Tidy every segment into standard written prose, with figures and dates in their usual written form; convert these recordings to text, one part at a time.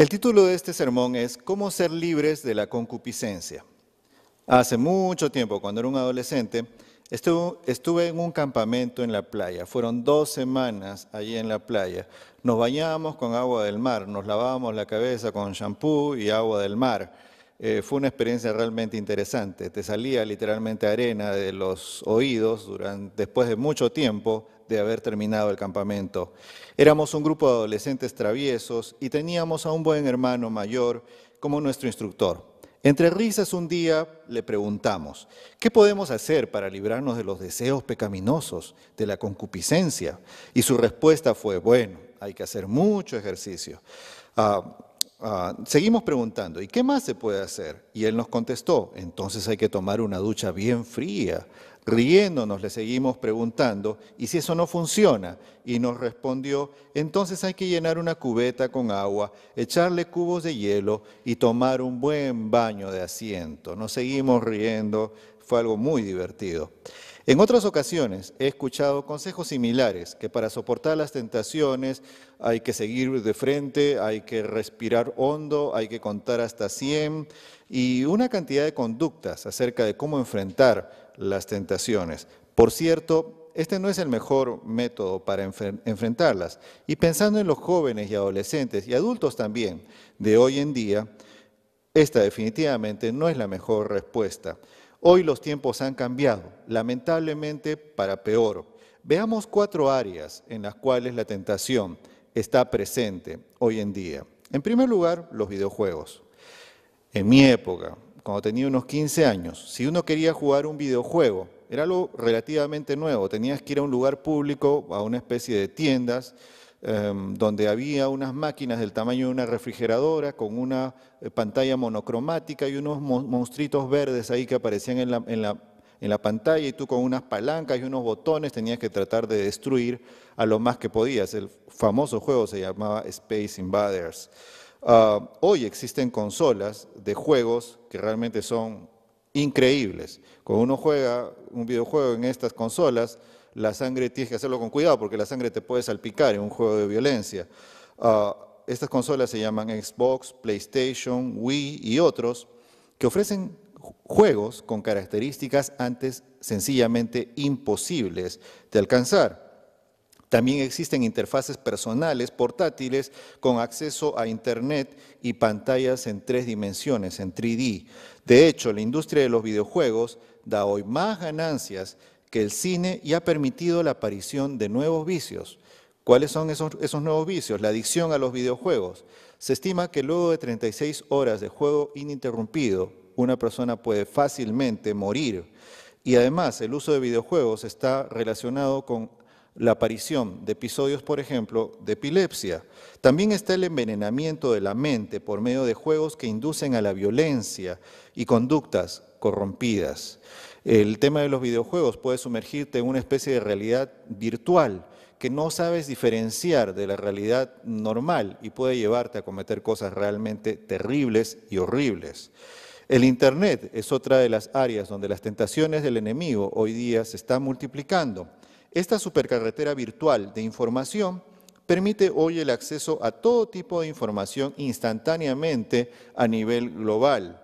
El título de este sermón es ¿Cómo ser libres de la concupiscencia? Hace mucho tiempo, cuando era un adolescente, estuve en un campamento en la playa. Fueron 2 semanas allí en la playa. Nos bañábamos con agua del mar, nos lavábamos la cabeza con shampoo y agua del mar. Fue una experiencia realmente interesante. Te salía literalmente arena de los oídos después de mucho tiempo de haber terminado el campamento. Éramos un grupo de adolescentes traviesos y teníamos a un buen hermano mayor como nuestro instructor. Entre risas un día le preguntamos, ¿qué podemos hacer para librarnos de los deseos pecaminosos, de la concupiscencia? Y su respuesta fue, bueno, hay que hacer mucho ejercicio. Seguimos preguntando, ¿y qué más se puede hacer? Y él nos contestó, entonces hay que tomar una ducha bien fría. Riéndonos le seguimos preguntando, ¿y si eso no funciona? Y nos respondió, entonces hay que llenar una cubeta con agua, echarle cubos de hielo y tomar un buen baño de asiento. Nos seguimos riendo, fue algo muy divertido. En otras ocasiones he escuchado consejos similares, que para soportar las tentaciones hay que seguir de frente, hay que respirar hondo, hay que contar hasta 100 y una cantidad de conductas acerca de cómo enfrentar las tentaciones. Por cierto, este no es el mejor método para enfrentarlas. Y pensando en los jóvenes y adolescentes y adultos también de hoy en día, esta definitivamente no es la mejor respuesta. Hoy los tiempos han cambiado, lamentablemente para peor. Veamos 4 áreas en las cuales la tentación está presente hoy en día. En primer lugar, los videojuegos. En mi época, cuando tenía unos 15 años, si uno quería jugar un videojuego, era algo relativamente nuevo, tenías que ir a un lugar público, a una especie de tiendas, donde había unas máquinas del tamaño de una refrigeradora con una pantalla monocromática y unos monstruitos verdes ahí que aparecían en la pantalla y tú con unas palancas y unos botones tenías que tratar de destruir a lo más que podías. El famoso juego se llamaba Space Invaders. Hoy existen consolas de juegos que realmente son increíbles. Cuando uno juega un videojuego en estas consolas, la sangre tienes que hacerlo con cuidado porque la sangre te puede salpicar en un juego de violencia. Estas consolas se llaman Xbox, PlayStation, Wii y otros que ofrecen juegos con características antes sencillamente imposibles de alcanzar. También existen interfaces personales portátiles con acceso a Internet y pantallas en 3 dimensiones, en 3D. De hecho, la industria de los videojuegos da hoy más ganancias que el cine y ha permitido la aparición de nuevos vicios. ¿Cuáles son esos nuevos vicios? La adicción a los videojuegos. Se estima que luego de 36 horas de juego ininterrumpido, una persona puede fácilmente morir. Y además, el uso de videojuegos está relacionado con la aparición de episodios, por ejemplo, de epilepsia. También está el envenenamiento de la mente por medio de juegos que inducen a la violencia y conductas corrompidas. El tema de los videojuegos puede sumergirte en una especie de realidad virtual que no sabes diferenciar de la realidad normal y puede llevarte a cometer cosas realmente terribles y horribles. El Internet es otra de las áreas donde las tentaciones del enemigo hoy día se están multiplicando. Esta supercarretera virtual de información permite hoy el acceso a todo tipo de información instantáneamente a nivel global.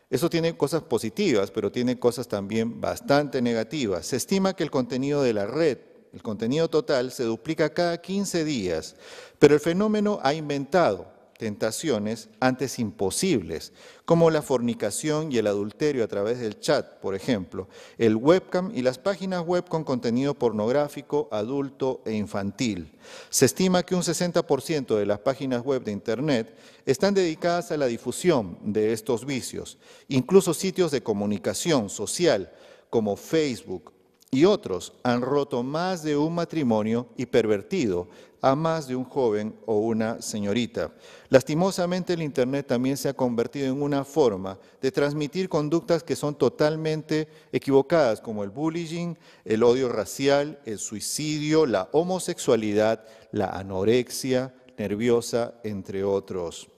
Eso tiene cosas positivas, pero tiene cosas también bastante negativas. Se estima que el contenido de la red, el contenido total, se duplica cada 15 días, pero el fenómeno ha inventado tentaciones antes imposibles, como la fornicación y el adulterio a través del chat, por ejemplo, el webcam y las páginas web con contenido pornográfico, adulto e infantil. Se estima que un 60% de las páginas web de Internet están dedicadas a la difusión de estos vicios. Incluso sitios de comunicación social como Facebook y otros han roto más de un matrimonio y pervertido a más de un joven o una señorita. Lastimosamente, el Internet también se ha convertido en una forma de transmitir conductas que son totalmente equivocadas, como el bullying, el odio racial, el suicidio, la homosexualidad, la anorexia nerviosa, entre otros.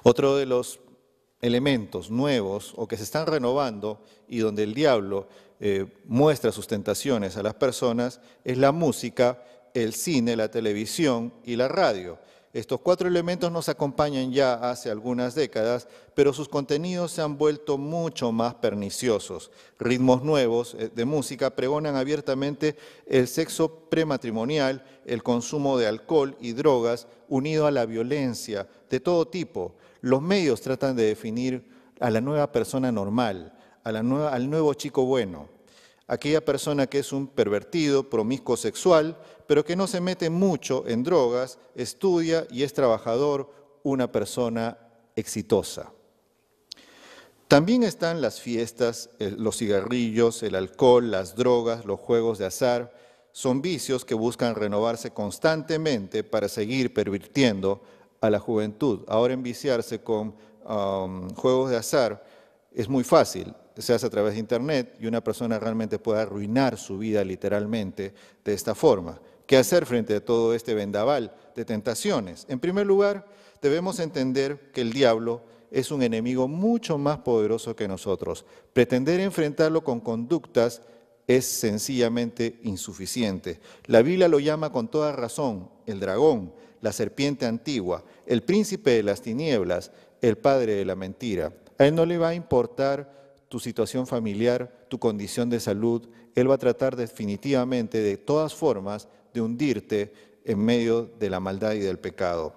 Otro de los elementos nuevos o que se están renovando y donde el diablo muestra sus tentaciones a las personas es la música, el cine, la televisión y la radio. Estos 4 elementos nos acompañan ya hace algunas décadas, pero sus contenidos se han vuelto mucho más perniciosos. Ritmos nuevos de música pregonan abiertamente el sexo prematrimonial, el consumo de alcohol y drogas, unido a la violencia de todo tipo. Los medios tratan de definir a la nueva persona normal, al nuevo chico bueno. Aquella persona que es un pervertido, promiscuo sexual, pero que no se mete mucho en drogas, estudia y es trabajador, una persona exitosa. También están las fiestas, los cigarrillos, el alcohol, las drogas, los juegos de azar. Son vicios que buscan renovarse constantemente para seguir pervirtiendo a la juventud. Ahora enviciarse con juegos de azar es muy fácil. Se hace a través de Internet y una persona realmente puede arruinar su vida literalmente de esta forma. ¿Qué hacer frente a todo este vendaval de tentaciones? En primer lugar, debemos entender que el diablo es un enemigo mucho más poderoso que nosotros. Pretender enfrentarlo con conductas es sencillamente insuficiente. La Biblia lo llama con toda razón el dragón, la serpiente antigua, el príncipe de las tinieblas, el padre de la mentira. A él no le va a importar tu situación familiar, tu condición de salud. Él va a tratar definitivamente, de todas formas, de hundirte en medio de la maldad y del pecado.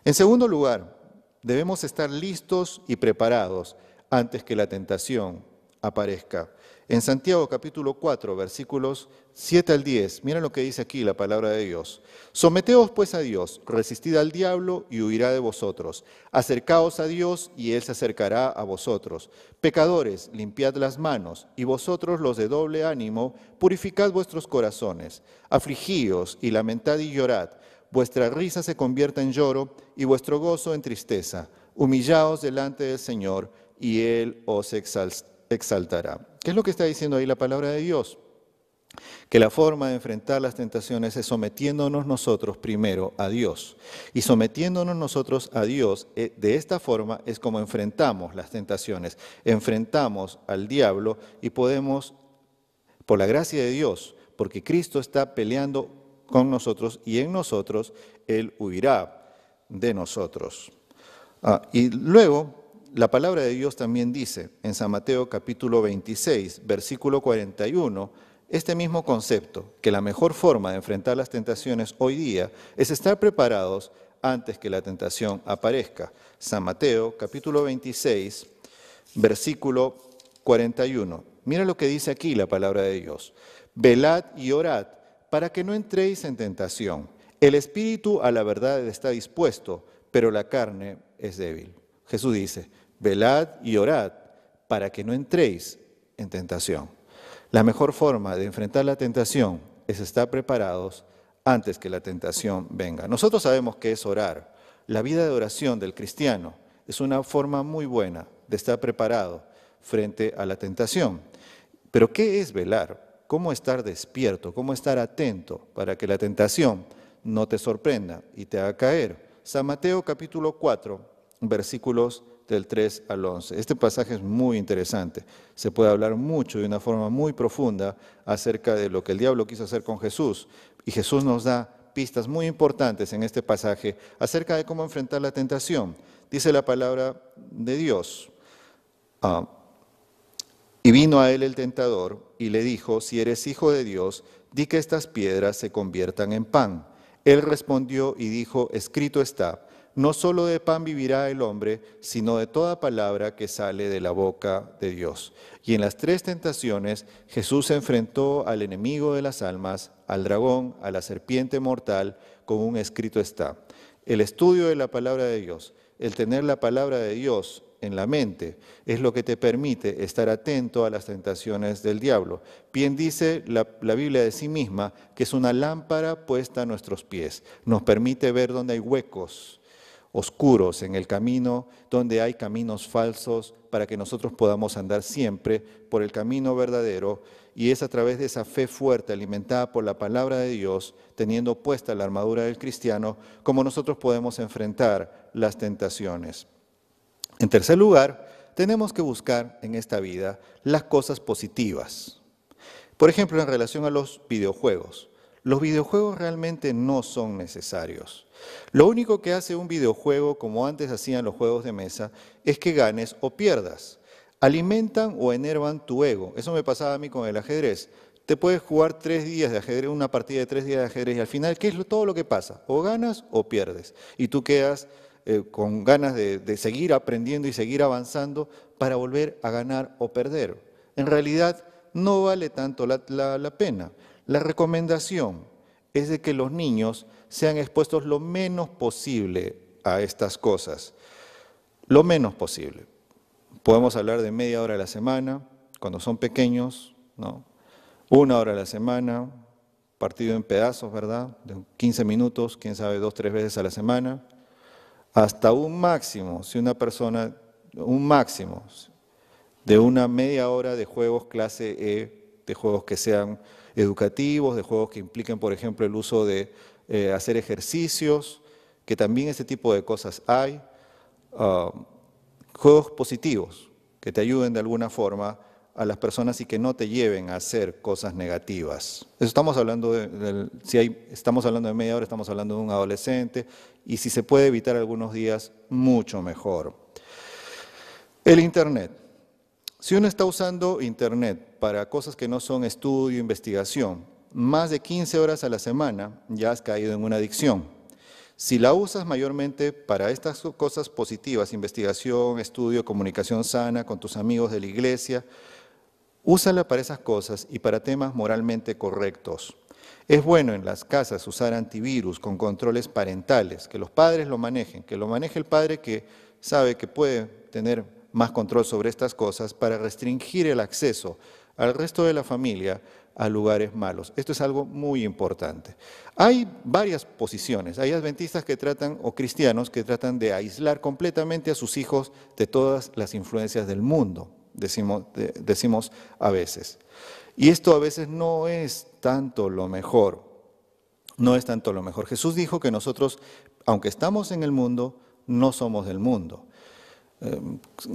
En segundo lugar, debemos estar listos y preparados antes que la tentación aparezca. En Santiago capítulo 4, versículos 7 al 10, miren lo que dice aquí la palabra de Dios. Someteos pues a Dios, resistid al diablo y huirá de vosotros. Acercaos a Dios y Él se acercará a vosotros. Pecadores, limpiad las manos, y vosotros los de doble ánimo, purificad vuestros corazones. Afligíos y lamentad y llorad. Vuestra risa se convierta en lloro y vuestro gozo en tristeza. Humillaos delante del Señor y Él os exaltará. ¿Qué es lo que está diciendo ahí la palabra de Dios? Que la forma de enfrentar las tentaciones es sometiéndonos nosotros primero a Dios. Y sometiéndonos nosotros a Dios, de esta forma es como enfrentamos las tentaciones. Enfrentamos al diablo y podemos, por la gracia de Dios, porque Cristo está peleando con nosotros y en nosotros, Él huirá de nosotros. Y luego, la palabra de Dios también dice en San Mateo capítulo 26, versículo 41, este mismo concepto, que la mejor forma de enfrentar las tentaciones hoy día es estar preparados antes que la tentación aparezca. San Mateo capítulo 26, versículo 41. Mira lo que dice aquí la palabra de Dios. Velad y orad para que no entréis en tentación. El espíritu a la verdad está dispuesto, pero la carne es débil. Jesús dice, velad y orad para que no entréis en tentación. La mejor forma de enfrentar la tentación es estar preparados antes que la tentación venga. Nosotros sabemos qué es orar. La vida de oración del cristiano es una forma muy buena de estar preparado frente a la tentación. Pero ¿qué es velar? ¿Cómo estar despierto? ¿Cómo estar atento para que la tentación no te sorprenda y te haga caer? San Mateo capítulo 4, versículos del 3 al 11. Este pasaje es muy interesante. Se puede hablar mucho de una forma muy profunda acerca de lo que el diablo quiso hacer con Jesús. Y Jesús nos da pistas muy importantes en este pasaje acerca de cómo enfrentar la tentación. Dice la palabra de Dios. Y vino a él el tentador y le dijo, si eres hijo de Dios, di que estas piedras se conviertan en pan. Él respondió y dijo, escrito está, no solo de pan vivirá el hombre, sino de toda palabra que sale de la boca de Dios. Y en las 3 tentaciones, Jesús se enfrentó al enemigo de las almas, al dragón, a la serpiente mortal, como un escrito está. El estudio de la palabra de Dios, el tener la palabra de Dios en la mente, es lo que te permite estar atento a las tentaciones del diablo. Bien dice la Biblia de sí misma que es una lámpara puesta a nuestros pies. Nos permite ver dónde hay huecos oscuros en el camino, donde hay caminos falsos, para que nosotros podamos andar siempre por el camino verdadero. Y es a través de esa fe fuerte, alimentada por la palabra de Dios, teniendo puesta la armadura del cristiano, como nosotros podemos enfrentar las tentaciones. En tercer lugar, tenemos que buscar en esta vida las cosas positivas. Por ejemplo, en relación a los videojuegos. los videojuegos realmente no son necesarios. Lo único que hace un videojuego, como antes hacían los juegos de mesa, es que ganes o pierdas. Alimentan o enervan tu ego. Eso me pasaba a mí con el ajedrez. Te puedes jugar 3 días de ajedrez, una partida de 3 días de ajedrez, y al final, ¿qué es todo lo que pasa? O ganas o pierdes. Y tú quedas con ganas de seguir aprendiendo y seguir avanzando para volver a ganar o perder. En realidad, no vale tanto la pena. La recomendación es de que los niños sean expuestos lo menos posible a estas cosas. Lo menos posible. Podemos hablar de media hora a la semana, cuando son pequeños, ¿no? 1 hora a la semana, partido en pedazos, ¿verdad? De 15 minutos, quién sabe, 2 o 3 veces a la semana, hasta un máximo, si una persona, un máximo de una media hora de juegos clase E, de juegos que sean educativos, de juegos que impliquen, por ejemplo, el uso de hacer ejercicios, que también ese tipo de cosas hay, juegos positivos, que te ayuden de alguna forma a las personas y que no te lleven a hacer cosas negativas. Eso estamos hablando estamos hablando de media hora, estamos hablando de un adolescente, y si se puede evitar algunos días, mucho mejor. El Internet. Si uno está usando Internet para cosas que no son estudio, investigación, más de 15 horas a la semana, ya has caído en una adicción. Si la usas mayormente para estas cosas positivas, investigación, estudio, comunicación sana con tus amigos de la iglesia, úsala para esas cosas y para temas moralmente correctos. Es bueno en las casas usar antivirus con controles parentales, que los padres lo manejen, que lo maneje el padre que sabe que puede tener más control sobre estas cosas para restringir el acceso al resto de la familia a lugares malos. Esto es algo muy importante. Hay varias posiciones. Hay adventistas que tratan, o cristianos, que tratan de aislar completamente a sus hijos de todas las influencias del mundo, decimos a veces. Y esto a veces no es tanto lo mejor. No es tanto lo mejor. Jesús dijo que nosotros, aunque estamos en el mundo, no somos del mundo.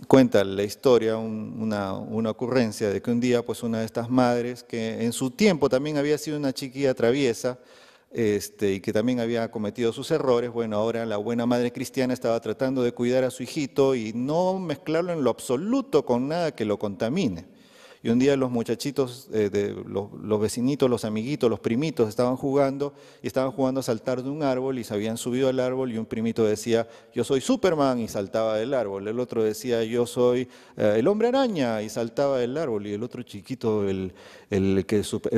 Cuenta la historia, una ocurrencia de que un día pues una de estas madres que en su tiempo también había sido una chiquilla traviesa y que también había cometido sus errores, bueno, ahora la buena madre cristiana estaba tratando de cuidar a su hijito y no mezclarlo en lo absoluto con nada que lo contamine. Y un día los muchachitos, los vecinitos, los amiguitos, los primitos estaban jugando a saltar de un árbol y se habían subido al árbol y un primito decía, yo soy Superman y saltaba del árbol. El otro decía, yo soy el hombre araña y saltaba del árbol. Y el otro chiquito, el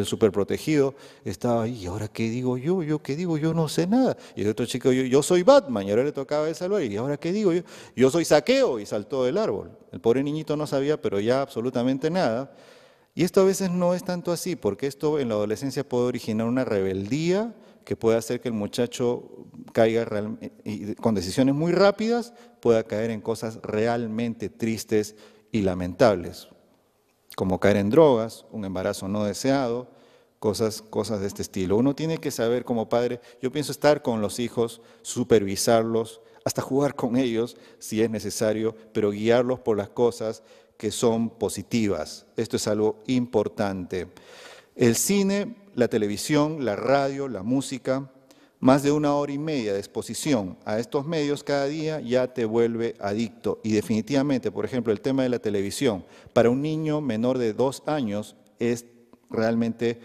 superprotegido, estaba ahí, ¿y ahora qué digo yo? ¿Yo qué digo? Yo no sé nada. Y el otro chico, yo soy Batman y ahora le tocaba de salvar. ¿Y ahora qué digo yo? Yo soy Zaqueo y saltó del árbol. El pobre niñito no sabía, pero ya absolutamente nada. Y esto a veces no es tanto así, porque esto en la adolescencia puede originar una rebeldía que puede hacer que el muchacho caiga y con decisiones muy rápidas, pueda caer en cosas realmente tristes y lamentables, como caer en drogas, un embarazo no deseado, cosas de este estilo. Uno tiene que saber como padre, yo pienso estar con los hijos, supervisarlos, hasta jugar con ellos si es necesario, pero guiarlos por las cosas que son positivas. Esto es algo importante. El cine, la televisión, la radio, la música, más de 1 hora y media de exposición a estos medios cada día ya te vuelve adicto. Y definitivamente, por ejemplo, el tema de la televisión, para un niño menor de 2 años es realmente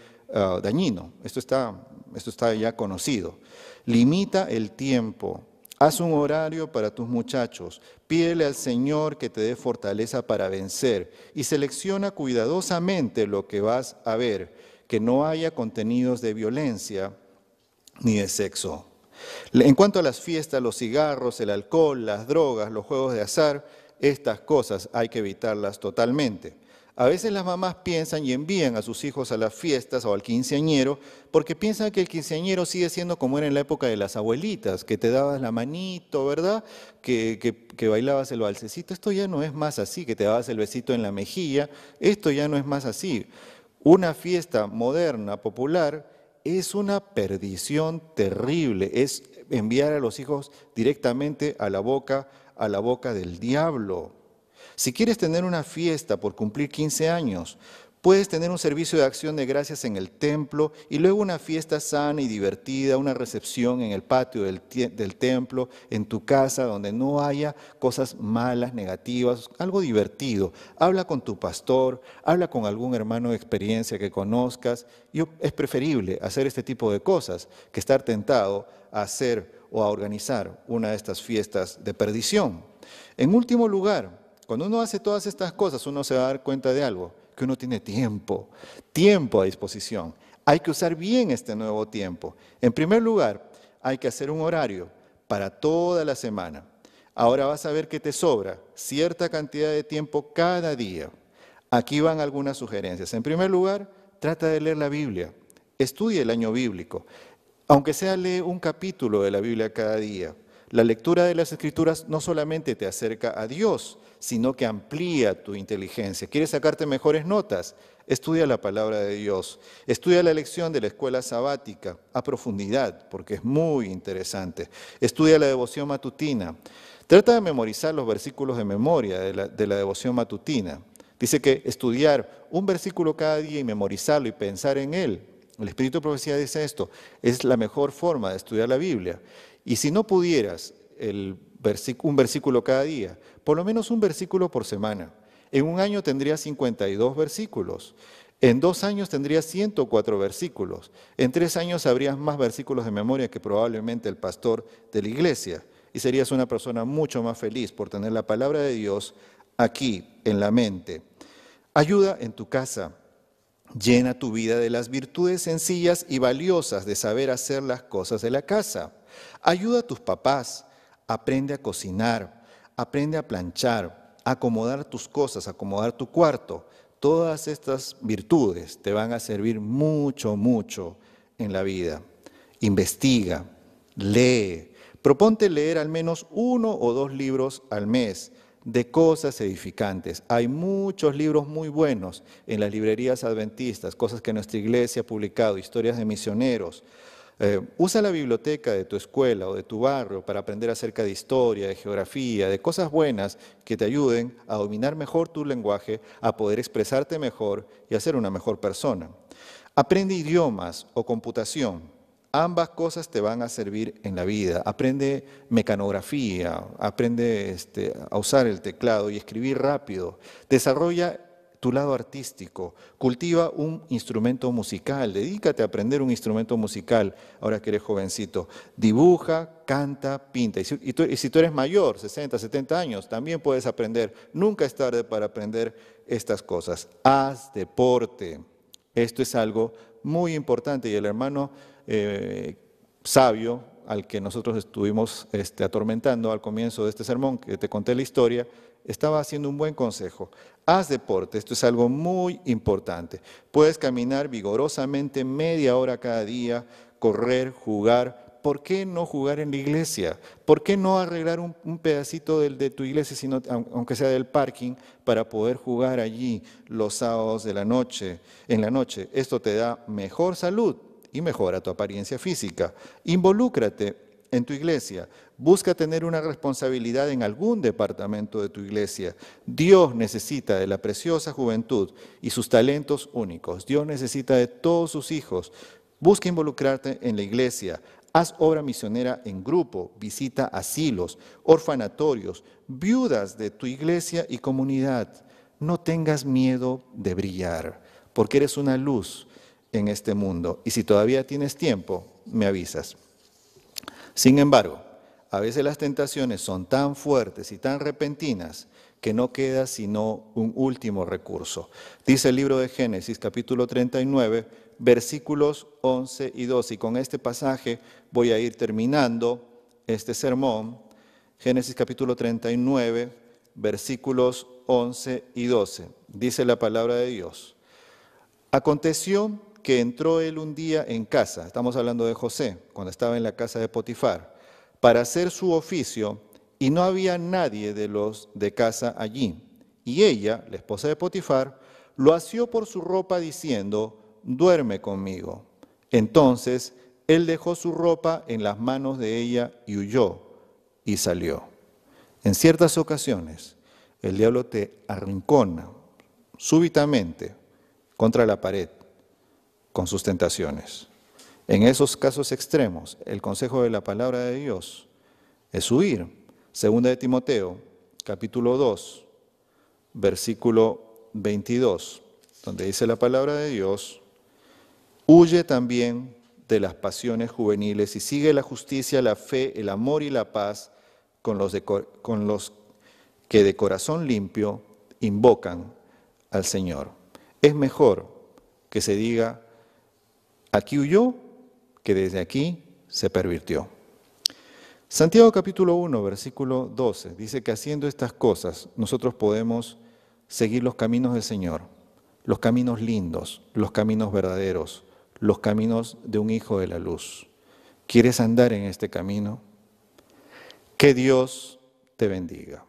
dañino. Esto está ya conocido. Limita el tiempo. Haz un horario para tus muchachos, pídele al Señor que te dé fortaleza para vencer y selecciona cuidadosamente lo que vas a ver, que no haya contenidos de violencia ni de sexo. En cuanto a las fiestas, los cigarros, el alcohol, las drogas, los juegos de azar, estas cosas hay que evitarlas totalmente. A veces las mamás piensan y envían a sus hijos a las fiestas o al quinceañero porque piensan que el quinceañero sigue siendo como era en la época de las abuelitas, que te dabas la manito, ¿verdad? Que bailabas el balsecito. Esto ya no es más así, que te dabas el besito en la mejilla. Esto ya no es más así. Una fiesta moderna, popular, es una perdición terrible. Es enviar a los hijos directamente a la boca del diablo. Si quieres tener una fiesta por cumplir 15 años, Puedes tener un servicio de acción de gracias en el templo y luego una fiesta sana y divertida, una recepción en el patio del templo, en tu casa, donde no haya cosas malas, negativas, algo divertido. Habla con tu pastor, habla con algún hermano de experiencia que conozcas. Es preferible hacer este tipo de cosas que estar tentado a hacer o a organizar una de estas fiestas de perdición. En último lugar, cuando uno hace todas estas cosas, uno se va a dar cuenta de algo, que uno tiene tiempo a disposición. Hay que usar bien este nuevo tiempo. En primer lugar, hay que hacer un horario para toda la semana. Ahora vas a ver que te sobra cierta cantidad de tiempo cada día. Aquí van algunas sugerencias. En primer lugar, trata de leer la Biblia. Estudia el año bíblico. Aunque sea, lee un capítulo de la Biblia cada día. La lectura de las Escrituras no solamente te acerca a Dios, sino que amplía tu inteligencia. ¿Quieres sacarte mejores notas? Estudia la palabra de Dios. Estudia la lección de la escuela sabática a profundidad, porque es muy interesante. Estudia la devoción matutina. Trata de memorizar los versículos de memoria de la devoción matutina. Dice que estudiar un versículo cada día y memorizarlo y pensar en él, el Espíritu de Profecía dice esto, es la mejor forma de estudiar la Biblia. Y si no pudieras un versículo cada día, por lo menos un versículo por semana. En un año tendrías 52 versículos. En 2 años tendrías 104 versículos. En 3 años habrías más versículos de memoria que probablemente el pastor de la iglesia. Y serías una persona mucho más feliz por tener la palabra de Dios aquí en la mente. Ayuda en tu casa. Llena tu vida de las virtudes sencillas y valiosas de saber hacer las cosas de la casa. Ayuda a tus papás, aprende a cocinar, aprende a planchar, a acomodar tus cosas, a acomodar tu cuarto. Todas estas virtudes te van a servir mucho, mucho en la vida. Investiga, lee, proponte leer al menos 1 o 2 libros al mes de cosas edificantes. Hay muchos libros muy buenos en las librerías adventistas, cosas que nuestra iglesia ha publicado, historias de misioneros. Usa la biblioteca de tu escuela o de tu barrio para aprender acerca de historia, de geografía, de cosas buenas que te ayuden a dominar mejor tu lenguaje, a poder expresarte mejor y a ser una mejor persona. Aprende idiomas o computación. Ambas cosas te van a servir en la vida. Aprende mecanografía, aprende a usar el teclado y escribir rápido. Desarrolla tu lado artístico, cultiva un instrumento musical, dedícate a aprender un instrumento musical, ahora que eres jovencito. Dibuja, canta, pinta. Y si tú eres mayor, 60, 70 años, también puedes aprender. Nunca es tarde para aprender estas cosas. Haz deporte. Esto es algo muy importante y el hermano sabio al que nosotros estuvimos atormentando al comienzo de este sermón, que te conté la historia, estaba haciendo un buen consejo. Haz deporte, esto es algo muy importante. Puedes caminar vigorosamente media hora cada día, correr, jugar. ¿Por qué no jugar en la iglesia? ¿Por qué no arreglar un pedacito de tu iglesia, aunque sea del parking, para poder jugar allí los sábados en la noche? Esto te da mejor salud y mejora tu apariencia física. Involúcrate en tu iglesia. Busca tener una responsabilidad en algún departamento de tu iglesia. Dios necesita de la preciosa juventud y sus talentos únicos. Dios necesita de todos sus hijos. Busca involucrarte en la iglesia. Haz obra misionera en grupo. Visita asilos, orfanatorios, viudas de tu iglesia y comunidad. No tengas miedo de brillar, porque eres una luz en este mundo. Y si todavía tienes tiempo, me avisas. Sin embargo, a veces las tentaciones son tan fuertes y tan repentinas que no queda sino un último recurso. Dice el libro de Génesis, capítulo 39, versículos 11 y 12. Y con este pasaje voy a ir terminando este sermón. Génesis capítulo 39, versículos 11 y 12. Dice la palabra de Dios. Aconteció que entró él un día en casa, estamos hablando de José, cuando estaba en la casa de Potifar, para hacer su oficio, y no había nadie de los de casa allí. Y ella, la esposa de Potifar, lo asió por su ropa diciendo, duerme conmigo. Entonces él dejó su ropa en las manos de ella y huyó y salió. En ciertas ocasiones, el diablo te arrincona súbitamente contra la pared con sus tentaciones. En esos casos extremos, el consejo de la palabra de Dios es huir. Segunda de Timoteo, capítulo 2, versículo 22, donde dice la palabra de Dios: huye también de las pasiones juveniles y sigue la justicia, la fe, el amor y la paz con los que de corazón limpio invocan al Señor. Es mejor que se diga: aquí huyó, que desde aquí se pervirtió. Santiago capítulo 1, versículo 12, dice que haciendo estas cosas nosotros podemos seguir los caminos del Señor, los caminos lindos, los caminos verdaderos, los caminos de un hijo de la luz. ¿Quieres andar en este camino? Que Dios te bendiga.